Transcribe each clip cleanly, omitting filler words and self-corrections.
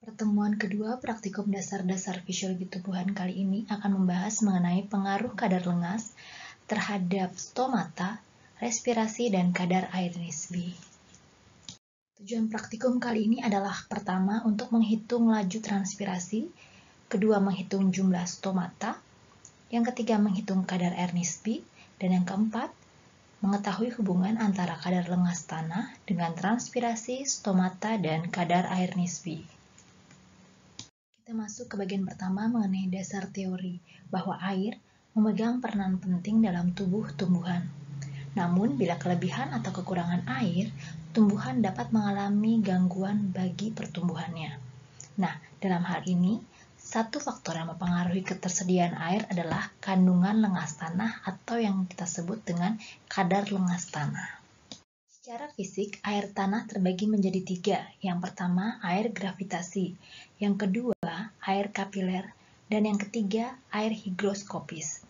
Pertemuan kedua praktikum dasar-dasar fisiologi tubuhan kali ini akan membahas mengenai pengaruh kadar lengas terhadap stomata, respirasi, dan kadar air nisbi. Tujuan praktikum kali ini adalah pertama untuk menghitung laju transpirasi, kedua menghitung jumlah stomata, yang ketiga menghitung kadar air nisbi, dan yang keempat mengetahui hubungan antara kadar lengas tanah dengan transpirasi, stomata, dan kadar air nisbi. Kita masuk ke bagian pertama mengenai dasar teori bahwa air memegang peranan penting dalam tubuh tumbuhan. Namun, bila kelebihan atau kekurangan air, tumbuhan dapat mengalami gangguan bagi pertumbuhannya. Nah, dalam hal ini, satu faktor yang mempengaruhi ketersediaan air adalah kandungan lengas tanah atau yang kita sebut dengan kadar lengas tanah. Secara fisik, air tanah terbagi menjadi tiga. Yang pertama, air gravitasi. Yang kedua, air kapiler. Dan yang ketiga, air higroskopis.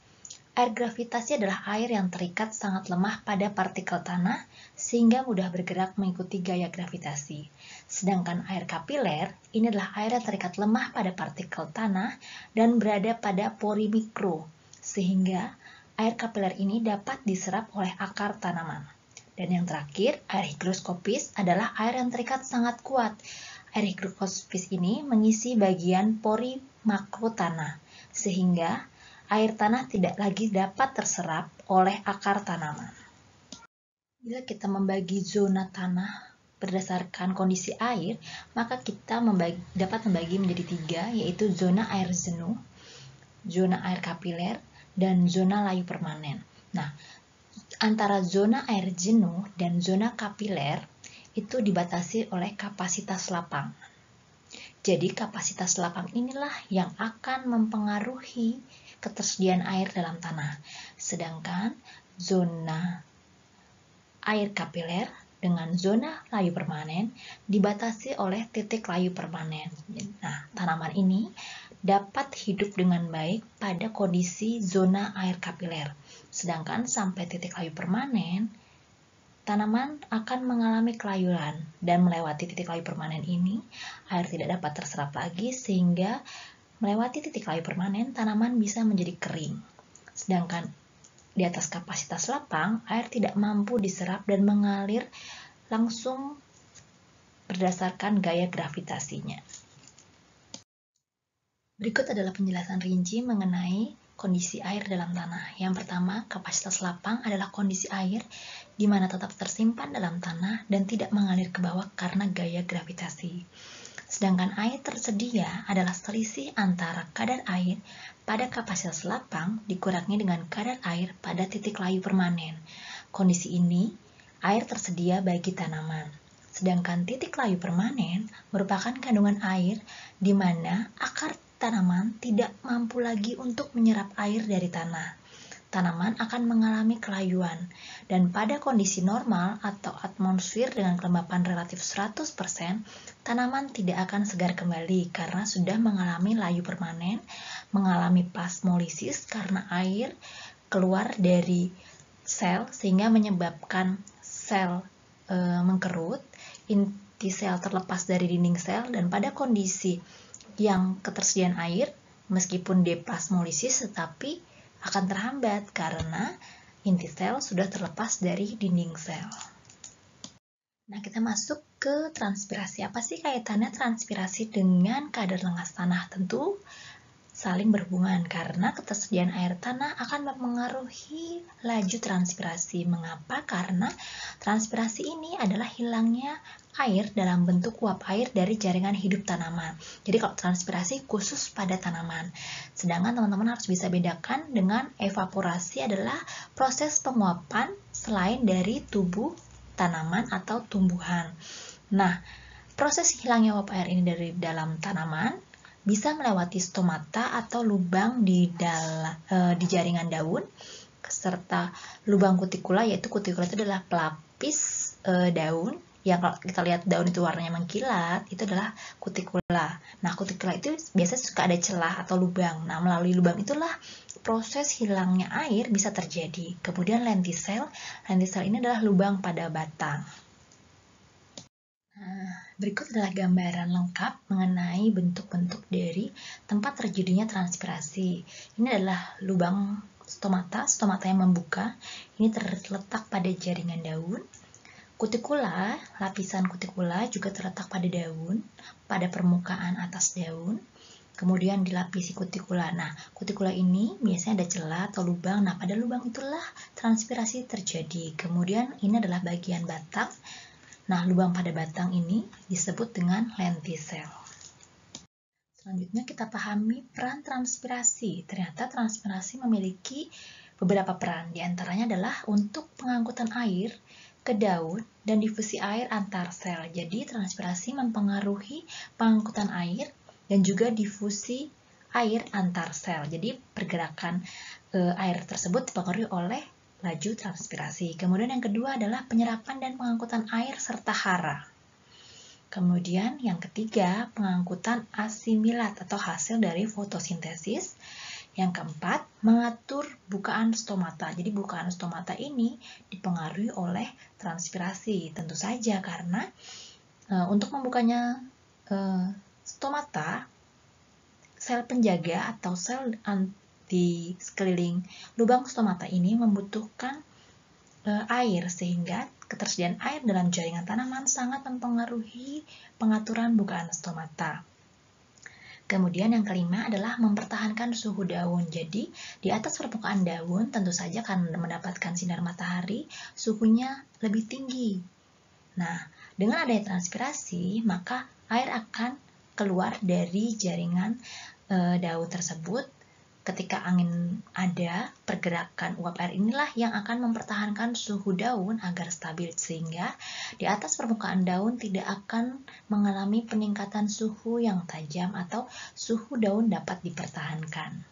Air gravitasi adalah air yang terikat sangat lemah pada partikel tanah sehingga mudah bergerak mengikuti gaya gravitasi. Sedangkan air kapiler, ini adalah air yang terikat lemah pada partikel tanah dan berada pada pori mikro, sehingga air kapiler ini dapat diserap oleh akar tanaman. Dan yang terakhir, air higroskopis adalah air yang terikat sangat kuat. Air higroskopis ini mengisi bagian pori makro tanah, sehingga air tanah tidak lagi dapat terserap oleh akar tanaman. Bila kita membagi zona tanah berdasarkan kondisi air, maka kita dapat membagi menjadi tiga, yaitu zona air jenuh, zona air kapiler, dan zona layu permanen. Nah, antara zona air jenuh dan zona kapiler itu dibatasi oleh kapasitas lapang. Jadi kapasitas lapang inilah yang akan mempengaruhi ketersediaan air dalam tanah. Sedangkan zona air kapiler dengan zona layu permanen dibatasi oleh titik layu permanen. Nah, tanaman ini dapat hidup dengan baik pada kondisi zona air kapiler. Sedangkan sampai titik layu permanen, tanaman akan mengalami kelayuan dan melewati titik layu permanen ini, air tidak dapat terserap lagi sehingga melewati titik layu permanen, tanaman bisa menjadi kering. Sedangkan di atas kapasitas lapang, air tidak mampu diserap dan mengalir langsung berdasarkan gaya gravitasinya. Berikut adalah penjelasan rinci mengenai kondisi air dalam tanah. Yang pertama, kapasitas lapang adalah kondisi air di mana tetap tersimpan dalam tanah dan tidak mengalir ke bawah karena gaya gravitasi. Sedangkan air tersedia adalah selisih antara kadar air pada kapasitas lapang dikurangi dengan kadar air pada titik layu permanen. Kondisi ini, air tersedia bagi tanaman. Sedangkan titik layu permanen merupakan kandungan air di mana akar tanaman tidak mampu lagi untuk menyerap air dari tanah. Tanaman akan mengalami kelayuan, dan pada kondisi normal atau atmosfer dengan kelembapan relatif 100%, tanaman tidak akan segar kembali karena sudah mengalami layu permanen, mengalami plasmolisis karena air keluar dari sel sehingga menyebabkan sel mengkerut, inti sel terlepas dari dinding sel, dan pada kondisi yang ketersediaan air meskipun deplasmolisis tetapi akan terhambat karena inti sel sudah terlepas dari dinding sel. Nah, kita masuk ke transpirasi. Apa sih kaitannya transpirasi dengan kadar lengas tanah? Tentu saling berhubungan karena ketersediaan air tanah akan mempengaruhi laju transpirasi. Mengapa? Karena transpirasi ini adalah hilangnya air dalam bentuk uap air dari jaringan hidup tanaman. Jadi kalau transpirasi khusus pada tanaman. Sedangkan teman-teman harus bisa bedakan dengan evaporasi adalah proses penguapan selain dari tubuh tanaman atau tumbuhan. Nah, proses hilangnya uap air ini dari dalam tanaman bisa melewati stomata atau lubang di jaringan daun, serta lubang kutikula, yaitu kutikula itu adalah pelapis daun yang kalau kita lihat daun itu warnanya mengkilat, itu adalah kutikula. Nah, kutikula itu biasanya suka ada celah atau lubang. Nah, melalui lubang itulah proses hilangnya air bisa terjadi. Kemudian lentisel ini adalah lubang pada batang. Nah, berikut adalah gambaran lengkap mengenai mengenai bentuk-bentuk dari tempat terjadinya transpirasi. Ini adalah lubang stomata yang membuka. Ini terletak pada jaringan daun. Kutikula, lapisan kutikula juga terletak pada daun, pada permukaan atas daun. Kemudian dilapisi kutikula. Nah, kutikula ini biasanya ada celah atau lubang. Nah, pada lubang itulah transpirasi terjadi. Kemudian ini adalah bagian batang. Nah, lubang pada batang ini disebut dengan lentisel. Selanjutnya kita pahami peran transpirasi. Ternyata transpirasi memiliki beberapa peran. Di antaranya adalah untuk pengangkutan air ke daun dan difusi air antar sel. Jadi transpirasi mempengaruhi pengangkutan air dan juga difusi air antar sel. Jadi pergerakan air tersebut dipengaruhi oleh laju transpirasi. Kemudian yang kedua adalah penyerapan dan pengangkutan air serta hara. Kemudian yang ketiga, pengangkutan asimilat atau hasil dari fotosintesis. Yang keempat, mengatur bukaan stomata. Jadi bukaan stomata ini dipengaruhi oleh transpirasi. Tentu saja karena untuk membukanya stomata, sel penjaga atau sel di sekeliling lubang stomata ini membutuhkan air, sehingga ketersediaan air dalam jaringan tanaman sangat mempengaruhi pengaturan bukaan stomata. Kemudian yang kelima adalah mempertahankan suhu daun. Jadi di atas permukaan daun tentu saja karena mendapatkan sinar matahari, suhunya lebih tinggi. Nah, dengan adanya transpirasi, maka air akan keluar dari jaringan daun tersebut. Ketika angin ada, pergerakan uap air inilah yang akan mempertahankan suhu daun agar stabil, sehingga di atas permukaan daun tidak akan mengalami peningkatan suhu yang tajam atau suhu daun dapat dipertahankan.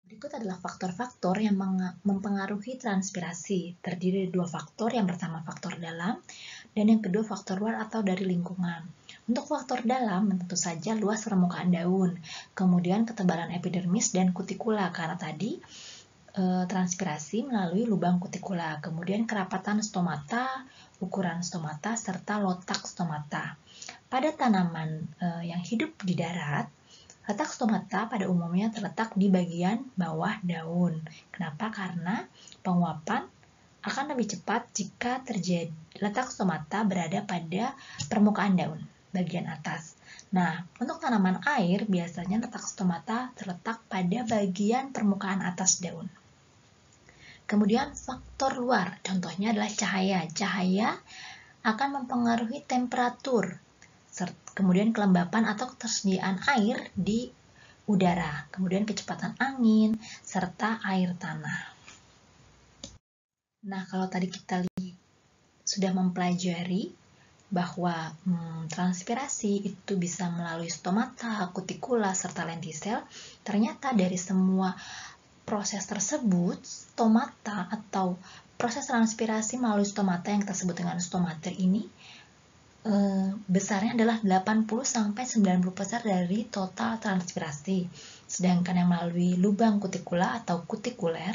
Berikut adalah faktor-faktor yang mempengaruhi transpirasi. Terdiri dari dua faktor, yang pertama faktor dalam, dan yang kedua faktor luar atau dari lingkungan. Untuk faktor dalam, tentu saja luas permukaan daun, kemudian ketebalan epidermis dan kutikula, karena tadi transpirasi melalui lubang kutikula, kemudian kerapatan stomata, ukuran stomata, serta lotak stomata. Pada tanaman yang hidup di darat, letak stomata pada umumnya terletak di bagian bawah daun. Kenapa? Karena penguapan akan lebih cepat jika terjadi letak stomata berada pada permukaan daun bagian atas. Nah, untuk tanaman air biasanya letak stomata terletak pada bagian permukaan atas daun. Kemudian faktor luar, contohnya adalah cahaya. Cahaya akan mempengaruhi temperatur, kemudian kelembapan atau ketersediaan air di udara, kemudian kecepatan angin, serta air tanah. Nah, kalau tadi kita sudah mempelajari bahwa transpirasi itu bisa melalui stomata, kutikula, serta lentisel, ternyata dari semua proses tersebut, stomata atau proses transpirasi melalui stomata yang kita sebut dengan stomater ini besarnya adalah 80-90% dari total transpirasi. Sedangkan yang melalui lubang kutikula atau kutikuler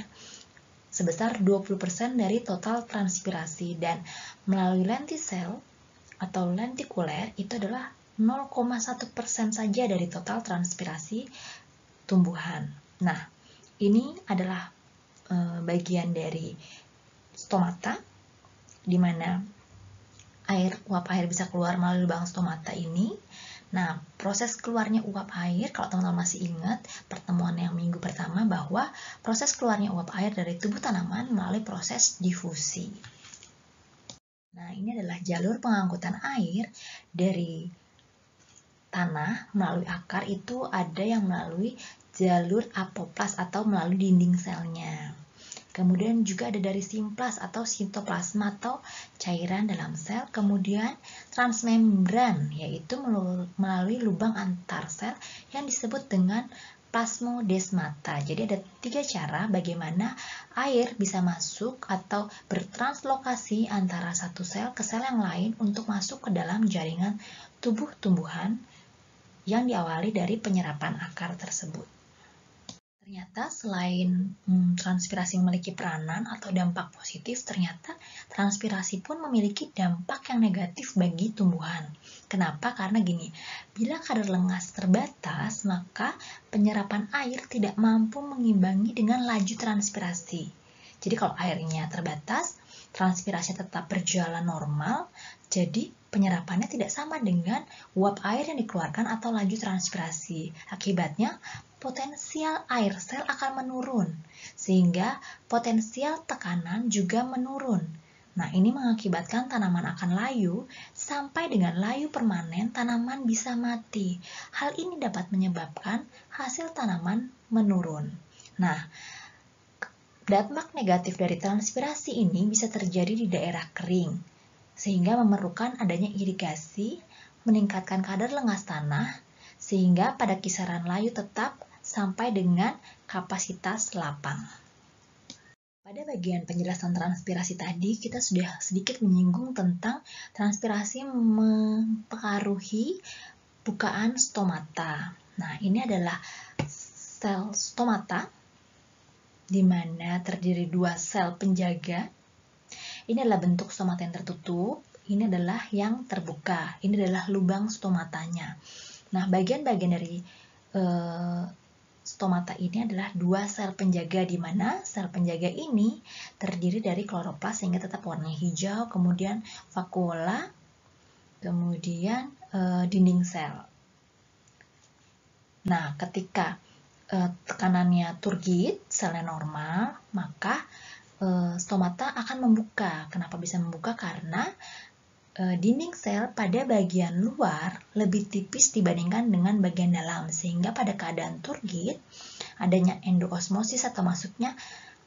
sebesar 20% dari total transpirasi, dan melalui lentisel atau lentikuler itu adalah 0,1% saja dari total transpirasi tumbuhan. Nah, ini adalah bagian dari stomata, di mana uap air bisa keluar melalui lubang stomata ini. Nah, proses keluarnya uap air, kalau teman-teman masih ingat pertemuan yang minggu pertama, bahwa proses keluarnya uap air dari tubuh tanaman melalui proses difusi. Nah, ini adalah jalur pengangkutan air dari tanah melalui akar. Itu ada yang melalui jalur apoplas atau melalui dinding selnya. Kemudian juga ada dari simplas atau sitoplasma atau cairan dalam sel. Kemudian transmembran, yaitu melalui lubang antar sel yang disebut dengan plasmodesmata. Jadi ada 3 cara bagaimana air bisa masuk atau bertranslokasi antara satu sel ke sel yang lain untuk masuk ke dalam jaringan tubuh tumbuhan yang diawali dari penyerapan akar tersebut. Ternyata selain transpirasi memiliki peranan atau dampak positif, ternyata transpirasi pun memiliki dampak yang negatif bagi tumbuhan. Kenapa? Karena gini, bila kadar lengas terbatas, maka penyerapan air tidak mampu mengimbangi dengan laju transpirasi. Jadi kalau airnya terbatas, transpirasi tetap berjalan normal, jadi penyerapannya tidak sama dengan uap air yang dikeluarkan atau laju transpirasi. Akibatnya, potensial air sel akan menurun, sehingga potensial tekanan juga menurun. Nah, ini mengakibatkan tanaman akan layu, sampai dengan layu permanen tanaman bisa mati. Hal ini dapat menyebabkan hasil tanaman menurun. Nah, dampak negatif dari transpirasi ini bisa terjadi di daerah kering, sehingga memerlukan adanya irigasi, meningkatkan kadar lengas tanah, sehingga pada kisaran layu tetap sampai dengan kapasitas lapang. Pada bagian penjelasan transpirasi tadi, kita sudah sedikit menyinggung tentang transpirasi mempengaruhi bukaan stomata. Nah, ini adalah sel stomata, di mana terdiri dua sel penjaga. Ini adalah bentuk stomata yang tertutup, ini adalah yang terbuka, ini adalah lubang stomatanya. Nah, bagian-bagian dari stomata ini adalah dua sel penjaga, di mana sel penjaga ini terdiri dari kloroplas sehingga tetap warnanya hijau, kemudian vakuola, kemudian dinding sel. Nah, ketika tekanannya turgid, selnya normal, maka stomata akan membuka. Kenapa bisa membuka? Karena dinding sel pada bagian luar lebih tipis dibandingkan dengan bagian dalam, sehingga pada keadaan turgid, adanya endoosmosis atau masuknya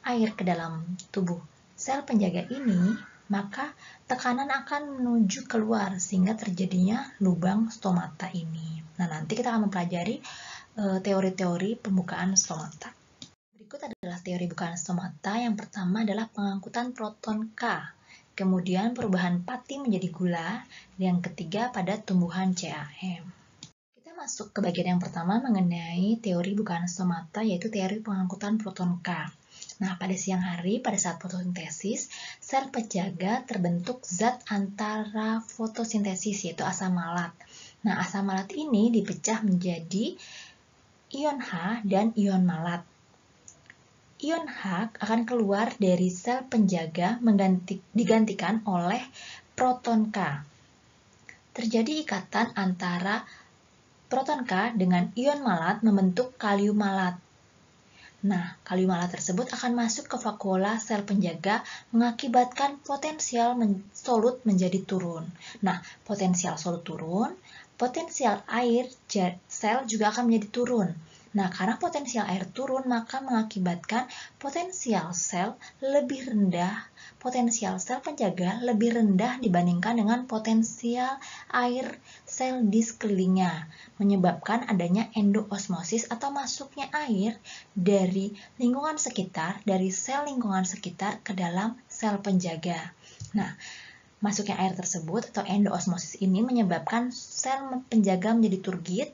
air ke dalam tubuh sel penjaga ini, maka tekanan akan menuju keluar sehingga terjadinya lubang stomata ini. Nah, nanti kita akan mempelajari teori-teori pembukaan stomata. Berikut adalah teori bukaan stomata. Yang pertama adalah pengangkutan proton K. Kemudian perubahan pati menjadi gula, yang ketiga pada tumbuhan CAM. Kita masuk ke bagian yang pertama mengenai teori bukaan stomata, yaitu teori pengangkutan proton K. Nah, pada siang hari, pada saat fotosintesis, sel penjaga terbentuk zat antara fotosintesis, yaitu asam malat. Nah, asam malat ini dipecah menjadi ion H dan ion malat. Ion H akan keluar dari sel penjaga digantikan oleh proton K. Terjadi ikatan antara proton K dengan ion malat membentuk kalium malat. Nah, kalium malat tersebut akan masuk ke vakuola sel penjaga mengakibatkan potensial solut menjadi turun. Nah, potensial solut turun, potensial air sel juga akan menjadi turun. Nah, karena potensial air turun, maka mengakibatkan potensial sel lebih rendah, potensial sel penjaga lebih rendah dibandingkan dengan potensial air sel di sekelilingnya, menyebabkan adanya endoosmosis atau masuknya air dari lingkungan sekitar, dari sel lingkungan sekitar ke dalam sel penjaga. Nah, masuknya air tersebut atau endoosmosis ini menyebabkan sel penjaga menjadi turgid,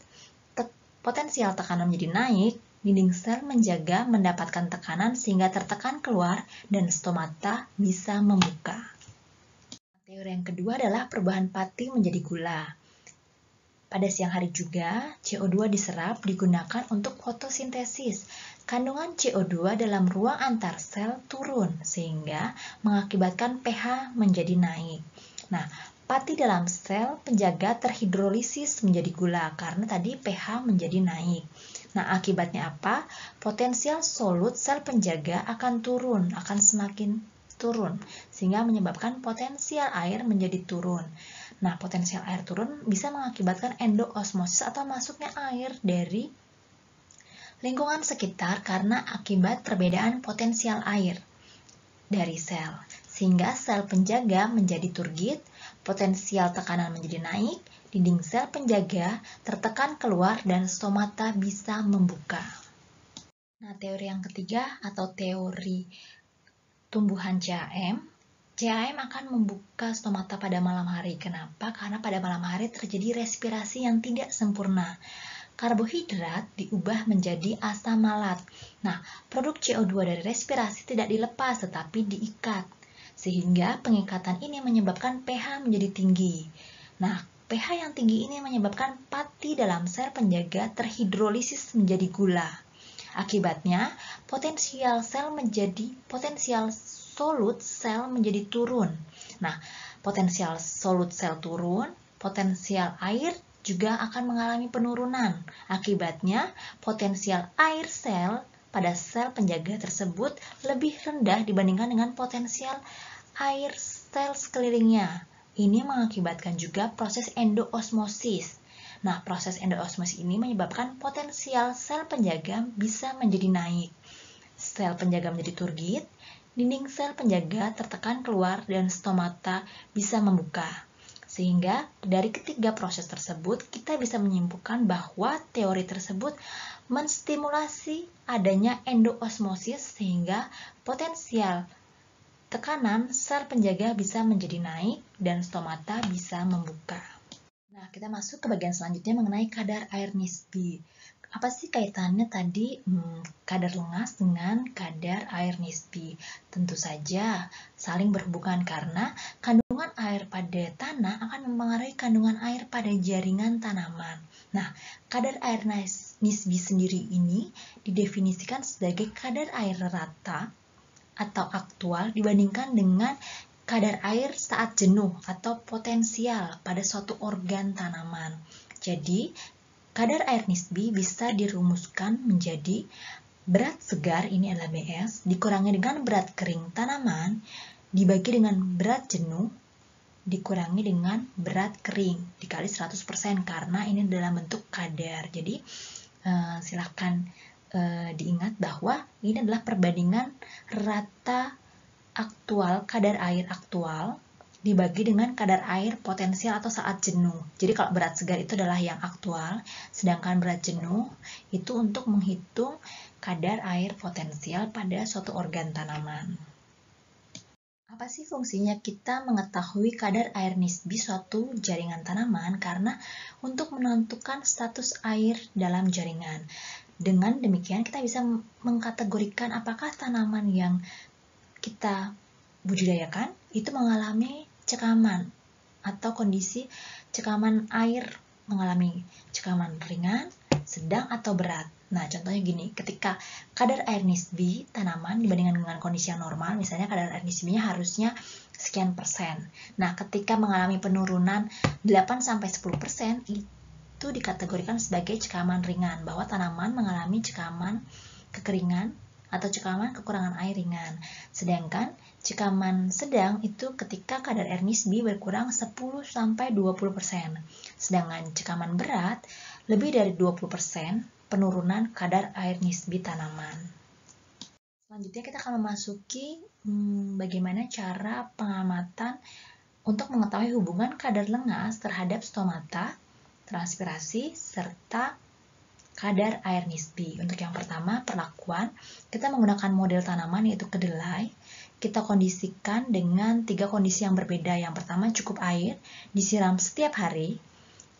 potensial tekanan menjadi naik, dinding sel menjaga mendapatkan tekanan sehingga tertekan keluar dan stomata bisa membuka. Teori yang kedua adalah perubahan pati menjadi gula. Pada siang hari juga, CO2 diserap digunakan untuk fotosintesis. Kandungan CO2 dalam ruang antar sel turun sehingga mengakibatkan pH menjadi naik. Nah, pati dalam sel penjaga terhidrolisis menjadi gula karena tadi pH menjadi naik. Nah, akibatnya apa? Potensial solut sel penjaga akan turun, akan semakin turun, sehingga menyebabkan potensial air menjadi turun. Nah, potensial air turun bisa mengakibatkan endoosmosis atau masuknya air dari lingkungan sekitar karena akibat perbedaan potensial air dari sel, sehingga sel penjaga menjadi turgid, potensial tekanan menjadi naik, dinding sel penjaga tertekan keluar dan stomata bisa membuka. Nah, teori yang ketiga atau teori tumbuhan CAM akan membuka stomata pada malam hari. Kenapa? Karena pada malam hari terjadi respirasi yang tidak sempurna. karbohidrat diubah menjadi asam malat. Nah, produk CO2 dari respirasi tidak dilepas tetapi diikat. Sehingga pengikatan ini menyebabkan pH menjadi tinggi. Nah, pH yang tinggi ini menyebabkan pati dalam sel penjaga terhidrolisis menjadi gula. Akibatnya, potensial solut sel menjadi turun. Nah, potensial solut sel turun, potensial air juga akan mengalami penurunan. Akibatnya, potensial air sel pada sel penjaga tersebut lebih rendah dibandingkan dengan potensial air sel sekelilingnya. Ini mengakibatkan juga proses endoosmosis. Nah, proses endoosmosis ini menyebabkan potensial sel penjaga bisa menjadi naik. Sel penjaga menjadi turgid, dinding sel penjaga tertekan keluar dan stomata bisa membuka. Sehingga dari ketiga proses tersebut kita bisa menyimpulkan bahwa teori tersebut menstimulasi adanya endoosmosis sehingga potensial tekanan sel penjaga bisa menjadi naik dan stomata bisa membuka. Nah, kita masuk ke bagian selanjutnya mengenai kadar air nisbi. Apa sih kaitannya tadi kadar lengas dengan kadar air nisbi? Tentu saja saling berhubungan karena kandungan air pada tanah akan mempengaruhi kandungan air pada jaringan tanaman. Nah, kadar air nisbi sendiri ini didefinisikan sebagai kadar air rata atau aktual dibandingkan dengan kadar air saat jenuh atau potensial pada suatu organ tanaman. Jadi, kadar air nisbi bisa dirumuskan menjadi berat segar, ini adalah BS, dikurangi dengan berat kering tanaman, dibagi dengan berat jenuh, dikurangi dengan berat kering, dikali 100% karena ini dalam bentuk kadar. Jadi, silakan diingat bahwa ini adalah perbandingan rata aktual, kadar air aktual dibagi dengan kadar air potensial atau saat jenuh. Jadi kalau berat segar itu adalah yang aktual, sedangkan berat jenuh itu untuk menghitung kadar air potensial pada suatu organ tanaman. Apa sih fungsinya kita mengetahui kadar air nisbi suatu jaringan tanaman? Karena untuk menentukan status air dalam jaringan. Dengan demikian kita bisa mengkategorikan apakah tanaman yang kita budidayakan itu mengalami cekaman atau kondisi cekaman air, mengalami cekaman ringan, sedang, atau berat. Nah, contohnya gini, ketika kadar air nisbi tanaman dibandingkan dengan kondisi yang normal, misalnya kadar air nisbinya harusnya sekian persen. Nah, ketika mengalami penurunan 8-10%, itu dikategorikan sebagai cekaman ringan, bahwa tanaman mengalami cekaman kekeringan atau cekaman kekurangan air ringan. Sedangkan cekaman sedang itu ketika kadar air nisbi berkurang 10-20%. Sedangkan cekaman berat lebih dari 20% penurunan kadar air nisbi tanaman. Selanjutnya kita akan memasuki bagaimana cara pengamatan untuk mengetahui hubungan kadar lengas terhadap stomata, transpirasi, serta kadar air nisbi. Untuk yang pertama, perlakuan. Kita menggunakan model tanaman yaitu kedelai. Kita kondisikan dengan 3 kondisi yang berbeda. Yang pertama, cukup air, disiram setiap hari.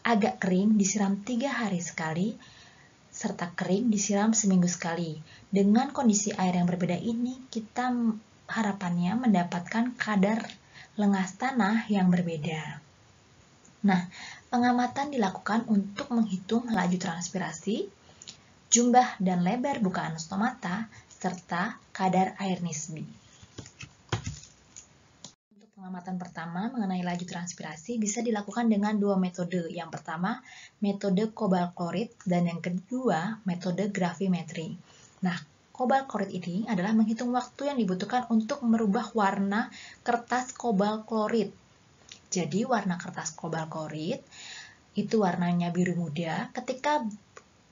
Agak kering, disiram 3 hari sekali. Serta kering, disiram seminggu sekali. Dengan kondisi air yang berbeda ini, kita harapannya mendapatkan kadar lengas tanah yang berbeda. Nah, pengamatan dilakukan untuk menghitung laju transpirasi, jumlah dan lebar bukaan stomata, serta kadar air nisbi. Untuk pengamatan pertama mengenai laju transpirasi bisa dilakukan dengan 2 metode. Yang pertama, metode kobalt klorid, dan yang kedua, metode gravimetri. Nah, kobalt klorid ini adalah menghitung waktu yang dibutuhkan untuk merubah warna kertas kobalt klorid. Jadi warna kertas kobalt klorid itu warnanya biru muda. Ketika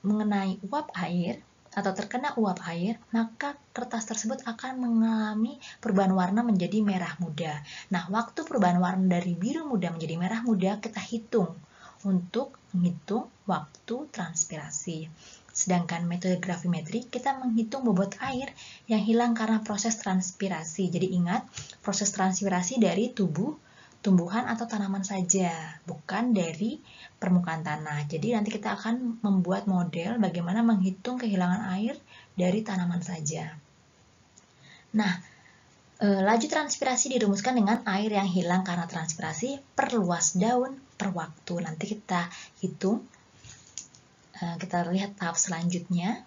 mengenai uap air atau terkena uap air, maka kertas tersebut akan mengalami perubahan warna menjadi merah muda. Nah, waktu perubahan warna dari biru muda menjadi merah muda kita hitung untuk menghitung waktu transpirasi. Sedangkan metode gravimetri kita menghitung bobot air yang hilang karena proses transpirasi. Jadi ingat, proses transpirasi dari tubuh tumbuhan atau tanaman saja, bukan dari permukaan tanah. Jadi nanti kita akan membuat model bagaimana menghitung kehilangan air dari tanaman saja. Nah, laju transpirasi dirumuskan dengan air yang hilang karena transpirasi per luas daun per waktu. Nanti kita hitung. Kita lihat tahap selanjutnya.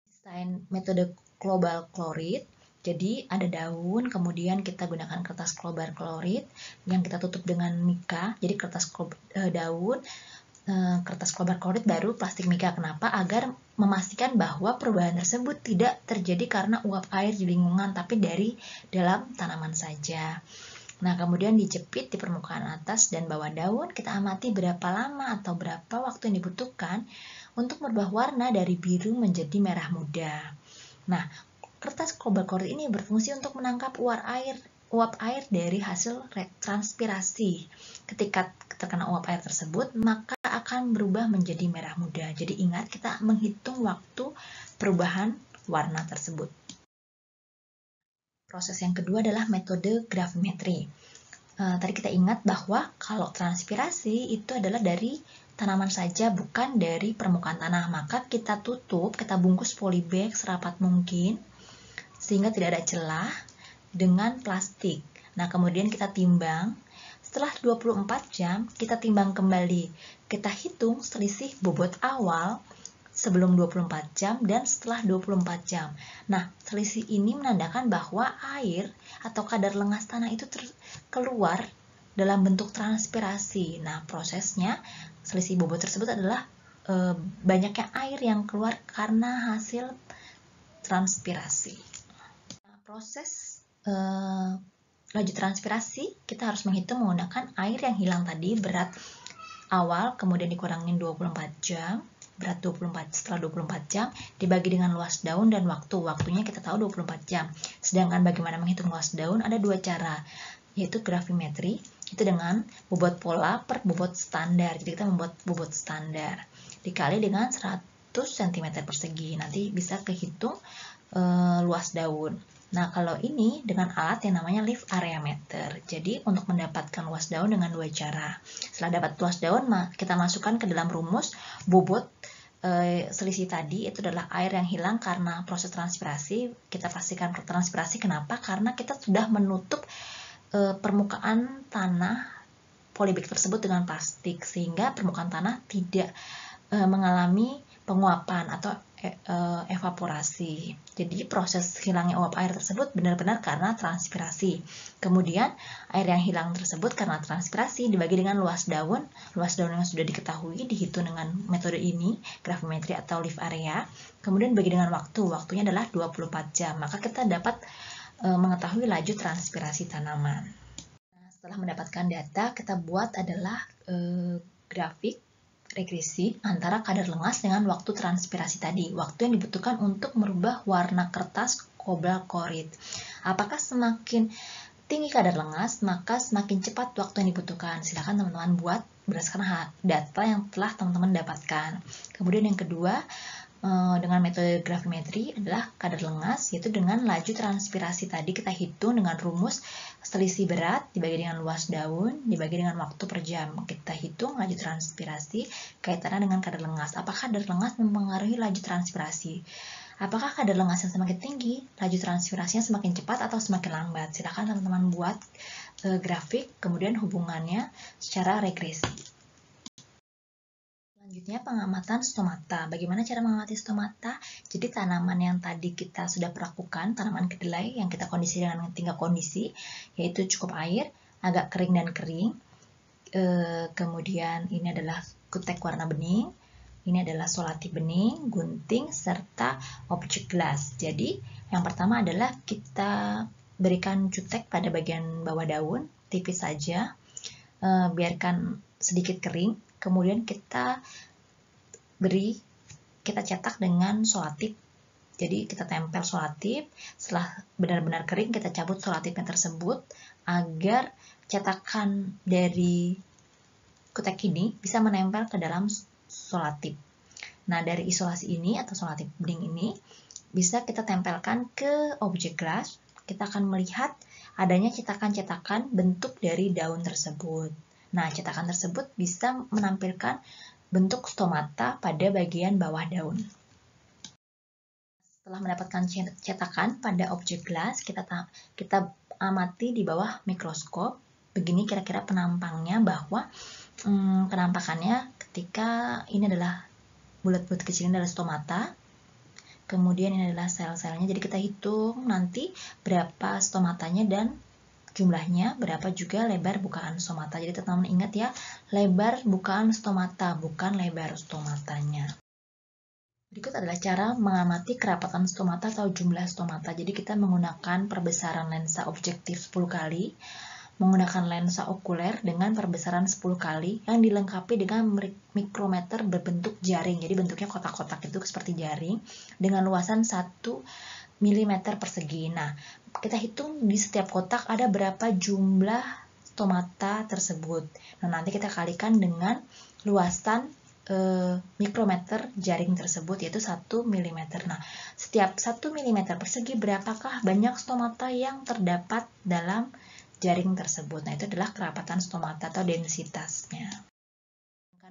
Desain metode global klorid. Jadi ada daun, kemudian kita gunakan kertas global klorid yang kita tutup dengan mika. Jadi kertas daun, kertas global klorid baru plastik mika. Kenapa? Agar memastikan bahwa perubahan tersebut tidak terjadi karena uap air di lingkungan, tapi dari dalam tanaman saja. Nah, kemudian dijepit di permukaan atas dan bawah daun, kita amati berapa lama atau berapa waktu yang dibutuhkan untuk merubah warna dari biru menjadi merah muda. Nah, kertas global klorid ini berfungsi untuk menangkap uap air dari hasil transpirasi. Ketika terkena uap air tersebut, maka akan berubah menjadi merah muda. Jadi ingat, kita menghitung waktu perubahan warna tersebut. Proses yang kedua adalah metode gravimetri. Tadi kita ingat bahwa kalau transpirasi itu adalah dari tanaman saja, bukan dari permukaan tanah. Maka kita tutup, kita bungkus polybag serapat mungkin, sehingga tidak ada celah dengan plastik. Nah, kemudian kita timbang. Setelah 24 jam, kita timbang kembali. Kita hitung selisih bobot awal sebelum 24 jam dan setelah 24 jam. Nah, selisih ini menandakan bahwa air atau kadar lengas tanah itu keluar dalam bentuk transpirasi. Nah, prosesnya selisih bobot tersebut adalah banyaknya air yang keluar karena hasil transpirasi. Nah, proses laju transpirasi kita harus menghitung menggunakan air yang hilang tadi, berat awal kemudian dikurangin 24 jam. Berat 24 setelah 24 jam dibagi dengan luas daun dan waktunya kita tahu 24 jam. Sedangkan bagaimana menghitung luas daun ada dua cara, yaitu gravimetri, itu dengan bobot pola per bobot standar. Jadi kita membuat bobot standar dikali dengan 100 cm persegi, nanti bisa kehitung luas daun. Nah, kalau ini dengan alat yang namanya leaf area meter. Jadi untuk mendapatkan luas daun dengan dua cara. Setelah dapat luas daun, kita masukkan ke dalam rumus bobot selisih tadi, itu adalah air yang hilang karena proses transpirasi. Kita pastikan transpirasi, kenapa? Karena kita sudah menutup permukaan tanah polybag tersebut dengan plastik, sehingga permukaan tanah tidak mengalami penguapan atau evaporasi. Jadi proses hilangnya uap air tersebut benar-benar karena transpirasi. Kemudian air yang hilang tersebut karena transpirasi dibagi dengan luas daun yang sudah diketahui dihitung dengan metode ini, gravimetri atau leaf area. Kemudian bagi dengan waktunya adalah 24 jam. Maka kita dapat mengetahui laju transpirasi tanaman. Nah, setelah mendapatkan data, kita buat adalah grafik regresi antara kadar lengas dengan waktu transpirasi tadi, waktu yang dibutuhkan untuk merubah warna kertas global klorid. Apakah semakin tinggi kadar lengas, maka semakin cepat waktu yang dibutuhkan. Silakan teman-teman buat berdasarkan data yang telah teman-teman dapatkan. Kemudian yang kedua, dengan metode gravimetri adalah kadar lengas, yaitu dengan laju transpirasi tadi kita hitung dengan rumus selisih berat dibagi dengan luas daun dibagi dengan waktu per jam. Kita hitung laju transpirasi kaitannya dengan kadar lengas. Apakah kadar lengas mempengaruhi laju transpirasi? Apakah kadar lengas yang semakin tinggi, laju transpirasinya semakin cepat atau semakin lambat? Silakan teman-teman buat grafik, kemudian hubungannya secara regresi. Selanjutnya pengamatan stomata. Bagaimana cara mengamati stomata? Jadi tanaman yang tadi kita sudah perlakukan, tanaman kedelai yang kita kondisi dengan 3 kondisi, yaitu cukup air, agak kering dan kering. Kemudian ini adalah kutek warna bening, ini adalah solatif bening, gunting, serta objek gelas. Jadi yang pertama adalah kita berikan cutek pada bagian bawah daun, tipis saja, biarkan sedikit kering. Kemudian kita cetak dengan solatif. Jadi kita tempel solatif, setelah benar-benar kering kita cabut solatifnya tersebut agar cetakan dari kutek ini bisa menempel ke dalam solatif. Nah, dari isolasi ini atau solatif bening ini bisa kita tempelkan ke objek gelas. Kita akan melihat adanya cetakan-cetakan bentuk dari daun tersebut. Nah, cetakan tersebut bisa menampilkan bentuk stomata pada bagian bawah daun. Setelah mendapatkan cetakan pada objek gelas, kita amati di bawah mikroskop. Begini kira-kira penampangnya, bahwa penampakannya ketika ini adalah bulat-bulat kecil, ini adalah stomata. Kemudian ini adalah sel-selnya. Jadi kita hitung nanti berapa stomatanya dan jumlahnya, berapa juga lebar bukaan stomata. Jadi teman-teman ingat ya, lebar bukaan stomata, bukan lebar stomatanya. Berikut adalah cara mengamati kerapatan stomata atau jumlah stomata. Jadi kita menggunakan perbesaran lensa objektif 10 kali, menggunakan lensa okuler dengan perbesaran 10 kali yang dilengkapi dengan mikrometer berbentuk jaring. Jadi bentuknya kotak-kotak itu seperti jaring dengan luasan 1 mm persegi. Nah, kita hitung di setiap kotak ada berapa jumlah stomata tersebut. Nah, nanti kita kalikan dengan luasan mikrometer jaring tersebut, yaitu 1 mm. Nah, setiap 1 mm persegi berapakah banyak stomata yang terdapat dalam jaring tersebut. Nah, itu adalah kerapatan stomata atau densitasnya.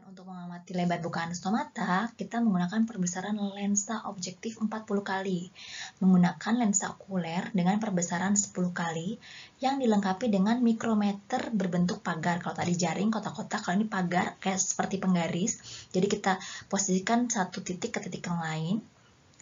Untuk mengamati lebar bukaan stomata, kita menggunakan perbesaran lensa objektif 40 kali. Menggunakan lensa okuler dengan perbesaran 10 kali yang dilengkapi dengan mikrometer berbentuk pagar. Kalau tadi jaring kotak-kotak, kalau ini pagar kayak seperti penggaris. Jadi kita posisikan satu titik ke titik yang lain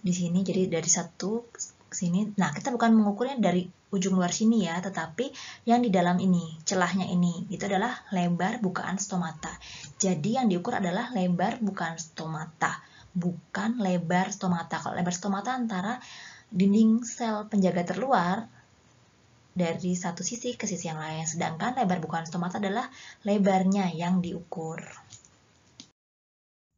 di sini. Jadi dari satu ke sini. Nah, kita bukan mengukurnya dari ujung luar sini ya, tetapi yang di dalam ini, celahnya ini, itu adalah lebar bukaan stomata. Jadi yang diukur adalah lebar bukaan stomata, bukan lebar stomata. Kalau lebar stomata antara dinding sel penjaga terluar dari satu sisi ke sisi yang lain, sedangkan lebar bukaan stomata adalah lebarnya yang diukur.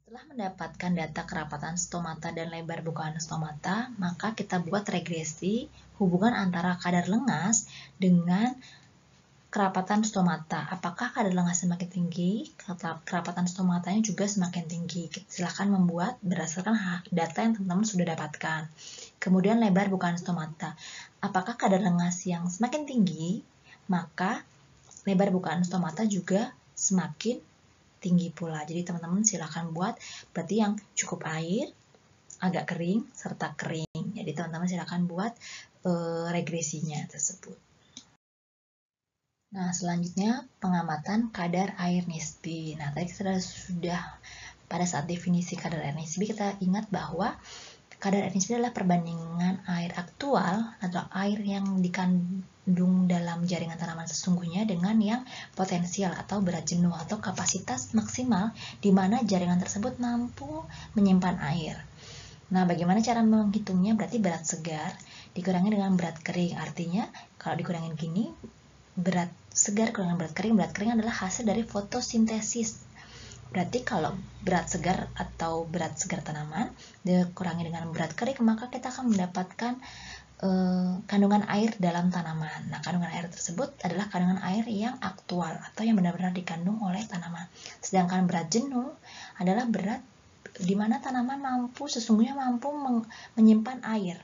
Setelah mendapatkan data kerapatan stomata dan lebar bukaan stomata, maka kita buat regresi hubungan antara kadar lengas dengan kerapatan stomata. Apakah kadar lengas semakin tinggi, kerapatan stomatanya juga semakin tinggi. Silahkan membuat berdasarkan data yang teman-teman sudah dapatkan. Kemudian lebar bukaan stomata. Apakah kadar lengas yang semakin tinggi, maka lebar bukaan stomata juga semakin tinggi pula. Jadi teman-teman silakan buat berarti yang cukup air, agak kering, serta kering. Jadi teman-teman silakan buat regresinya tersebut. Nah, selanjutnya pengamatan kadar air nisbi. Nah, tadi kita sudah pada saat definisi kadar air nisbi, kita ingat bahwa kadar air nisbi adalah perbandingan air aktual atau air yang dikandung dalam jaringan tanaman sesungguhnya dengan yang potensial atau berat jenuh atau kapasitas maksimal di mana jaringan tersebut mampu menyimpan air. Nah, bagaimana cara menghitungnya? Berarti berat segar dikurangi dengan berat kering. Artinya, kalau dikurangin gini, berat segar kurangan berat kering adalah hasil dari fotosintesis. Berarti kalau berat segar atau berat segar tanaman dikurangi dengan berat kering, maka kita akan mendapatkan kandungan air dalam tanaman. Nah, kandungan air tersebut adalah kandungan air yang aktual atau yang benar-benar dikandung oleh tanaman. Sedangkan berat jenuh adalah berat di mana tanaman sesungguhnya mampu menyimpan air.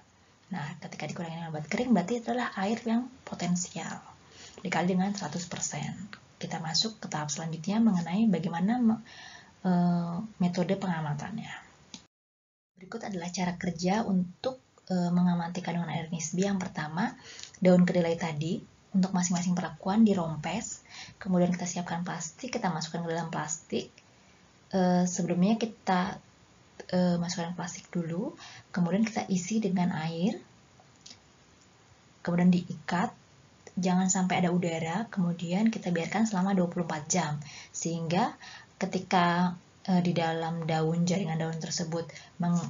Nah, ketika dikurangi dengan berat kering, berarti adalah air yang potensial dikali dengan 100%. Kita masuk ke tahap selanjutnya mengenai bagaimana metode pengamatannya. Berikut adalah cara kerja untuk mengamati kandungan air nisbi. Yang pertama, daun kedelai tadi untuk masing-masing perlakuan dirompes, kemudian kita siapkan plastik, kita masukkan ke dalam plastik. Sebelumnya kita masukkan plastik dulu, kemudian kita isi dengan air, kemudian diikat. Jangan sampai ada udara, kemudian kita biarkan selama 24 jam. Sehingga ketika di dalam jaringan daun tersebut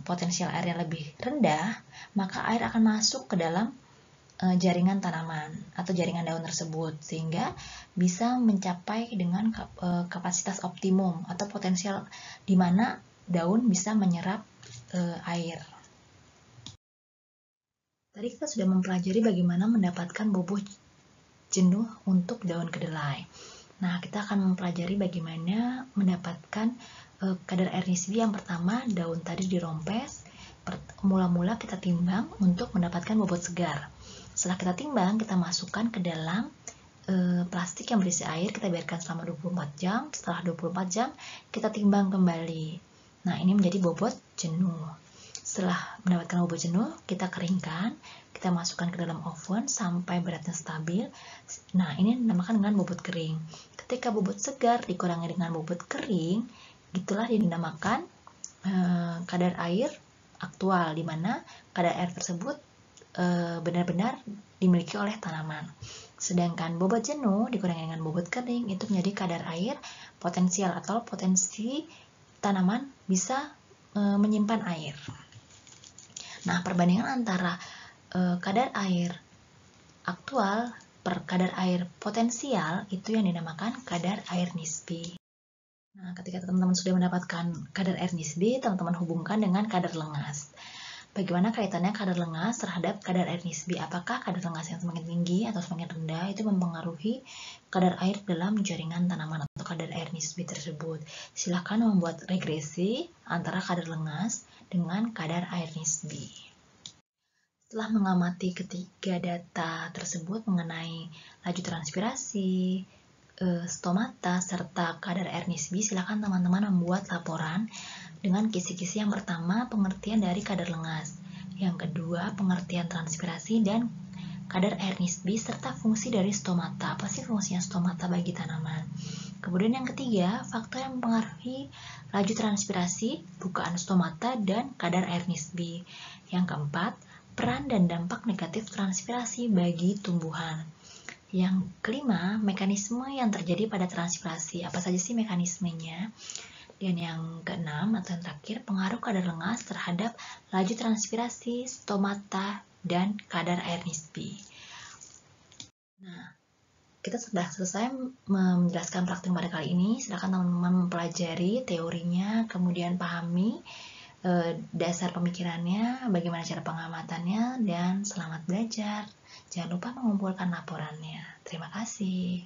potensial airnya lebih rendah, maka air akan masuk ke dalam jaringan tanaman atau jaringan daun tersebut. Sehingga bisa mencapai dengan kapasitas optimum atau potensial di mana daun bisa menyerap air. Tadi kita sudah mempelajari bagaimana mendapatkan bobot jenuh untuk daun kedelai. Nah, kita akan mempelajari bagaimana mendapatkan kadar air nisbi. Yang pertama, daun tadi dirompes. Mula-mula kita timbang untuk mendapatkan bobot segar. Setelah kita timbang, kita masukkan ke dalam plastik yang berisi air, kita biarkan selama 24 jam. Setelah 24 jam, kita timbang kembali. Nah, ini menjadi bobot jenuh. Setelah mendapatkan bobot jenuh, kita keringkan, kita masukkan ke dalam oven sampai beratnya stabil. Nah, ini dinamakan dengan bobot kering. Ketika bobot segar dikurangi dengan bobot kering, itulah dinamakan kadar air aktual, di mana kadar air tersebut benar-benar dimiliki oleh tanaman. Sedangkan bobot jenuh dikurangi dengan bobot kering itu menjadi kadar air potensial atau potensi tanaman bisa menyimpan air. Nah, perbandingan antara kadar air aktual per kadar air potensial itu yang dinamakan kadar air nisbi. Nah, ketika teman-teman sudah mendapatkan kadar air nisbi, teman-teman hubungkan dengan kadar lengas. Bagaimana kaitannya kadar lengas terhadap kadar air nisbi? Apakah kadar lengas yang semakin tinggi atau semakin rendah itu mempengaruhi kadar air dalam jaringan tanaman atau kadar air nisbi tersebut? Silahkan membuat regresi antara kadar lengas dengan kadar air nisbi. Setelah mengamati ketiga data tersebut mengenai laju transpirasi, stomata, serta kadar air nisbi, silakan teman-teman membuat laporan dengan kisi-kisi. Yang pertama, pengertian dari kadar lengas. Yang kedua, pengertian transpirasi dan kadar air nisbi, serta fungsi dari stomata. Apa sih fungsinya stomata bagi tanaman? Kemudian yang ketiga, faktor yang mempengaruhi laju transpirasi, bukaan stomata, dan kadar air nisbi. Yang keempat, peran dan dampak negatif transpirasi bagi tumbuhan. Yang kelima, mekanisme yang terjadi pada transpirasi. Apa saja sih mekanismenya? Dan yang keenam atau yang terakhir, pengaruh kadar lengas terhadap laju transpirasi, stomata, dan kadar air nisbi. Nah, kita sudah selesai menjelaskan praktik pada kali ini. Silakan teman-teman mempelajari teorinya, kemudian pahami dasar pemikirannya, bagaimana cara pengamatannya, dan selamat belajar. Jangan lupa mengumpulkan laporannya. Terima kasih.